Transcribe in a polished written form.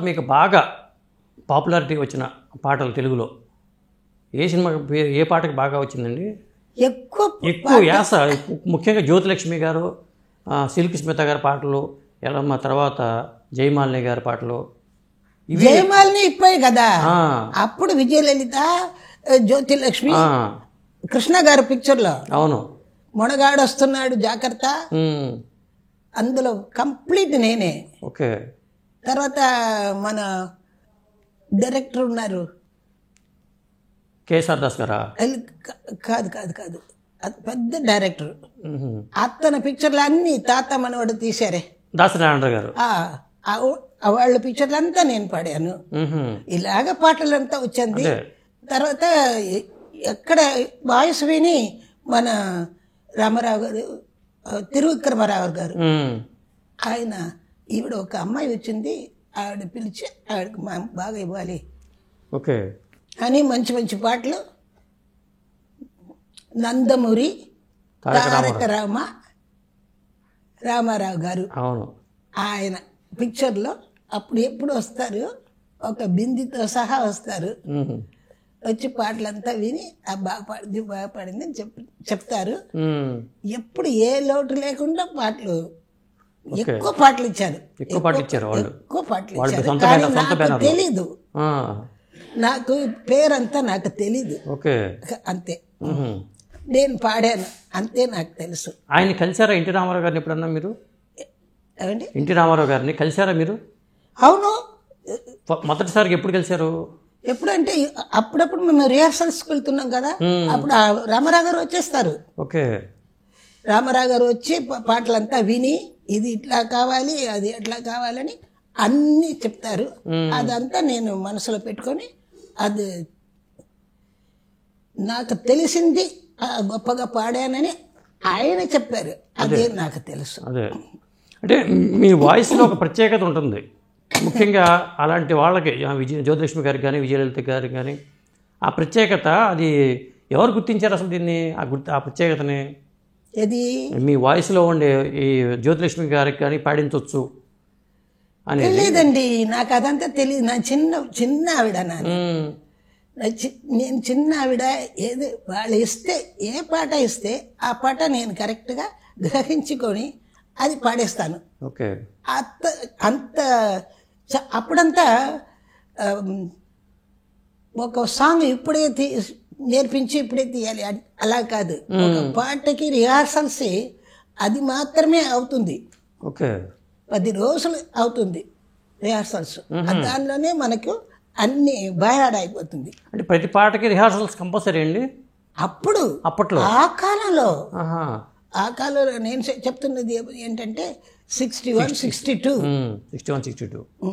మీకు బాగా పాపులారిటీ వచ్చిన పాటలు తెలుగులో ఏ సినిమా ఏ పాటకి బాగా వచ్చిందండి? ఎక్కువ యాస, ముఖ్యంగా జ్యోతిలక్ష్మి గారు, సిల్క్ స్మిత గారి పాటలు, ఎలమ్మ, తర్వాత జయమాలిని గారి పాటలు. జయమాలిని ఇప్పుడే కదా, అప్పుడు విజయలలిత, జ్యోతిలక్ష్మి, కృష్ణ గారి పిక్చర్లో అవును మొనగాడు వస్తున్నాడు జాగ్రత్త, అందులో కంప్లీట్ నేనే. ఓకే. తర్వాత మన డైరెక్టర్ ఉన్నారు కేఎస్ఆర్ దాస్ గారా? కాదు కాదు కాదు, అది పెద్ద డైరెక్టర్. అతని పిక్చర్లు అన్ని తాత మనవాడు తీశారే, దాసనారాయణ గారు. వాళ్ళ పిక్చర్లు అంతా నేను పాడాను. ఇలాగ పాటలంతా వచ్చింది. తర్వాత ఎక్కడ వాయిస్ విని మన రామారావు గారు, తిరువిక్రమరావు గారు, ఆయన ఈవిడ ఒక అమ్మాయి వచ్చింది, ఆవిడ పిలిచి ఆవిడకి బాగా ఇవ్వాలి ఓకే అని మంచి మంచి పాటలు. నందమూరి తారక రామారావు గారు, అవును, ఆయన పిక్చర్లో అప్పుడు ఎప్పుడు వస్తారు, ఒక బిందితో సహా వస్తారు, వచ్చి పాటలంతా విని బాగా పాడింది అని చెప్తారు. ఎప్పుడు ఏ లోటు లేకుండా పాటలు, ఎక్కువ పాటలు ఇచ్చారు. నాకు తెలీదు, నాకు పేరంతా నాకు తెలీదు, అంతే. నేను పాడాను అంతే, నాకు తెలుసు. ఆయన కలిసారా ఎన్టీ రామారావు గారిని ఎప్పుడన్నా మీరు? ఏమండి, ఎన్టీ రామారావు గారిని కలిసారా మీరు? అవును. మొదటిసారికి ఎప్పుడు కలిసారు? ఎప్పుడంటే అప్పుడప్పుడు మేము రిహార్సల్స్కి వెళ్తున్నాం కదా, అప్పుడు రామారావు గారు వచ్చేస్తారు. ఓకే. రామారావు గారు వచ్చి పాటలంతా విని ఇది ఇట్లా కావాలి, అది ఎట్లా కావాలని అన్నీ చెప్తారు. అదంతా నేను మనసులో పెట్టుకొని, అది నాకు తెలిసింది గొప్పగా పాడానని ఆయన చెప్పారు, అదే నాకు తెలుసు. అదే అంటే మీ వాయిస్లో ఒక ప్రత్యేకత ఉంటుంది, ముఖ్యంగా అలాంటి వాళ్ళకి, జ్యోతిలక్ష్మి గారికి కానీ విజయలలిత గారికి కానీ ఆ ప్రత్యేకత, అది ఎవరు గుర్తించారు అసలు దీన్ని, ఆ ప్రత్యేకతని? ఇది మీ వాయిస్లో ఉండే ఈ జ్యోతిలక్ష్మి గారికి కానీ పాడించవచ్చు అని తెలియదండి నాకు, అదంతా తెలియదు. నా చిన్న ఆవిడ, నేను చిన్న ఆవిడ. ఏది వాళ్ళు ఇస్తే, ఏ పాట ఇస్తే ఆ పాట నేను కరెక్ట్గా గ్రహించుకొని అది పాడేస్తాను. ఓకే. అంత అప్పుడంతా ఒక సాంగ్ ఇప్పుడే నేర్పించి ఇప్పుడే తీయాలి అలా కాదు, ఒక పాటకి రిహార్సల్స్ అది మాత్రమే అవుతుంది. ఓకే. 10 రోజులు అవుతుంది రిహార్సల్స్, దానిలోనే మనకు అన్ని బయలాడ అయిపోతుంది. అంటే ప్రతి పాటకి రిహార్సల్స్ కంపల్సరీ అండి అప్పట్లో? ఆ కాలంలో నేను చెప్తున్నది ఏంటంటే 61, 62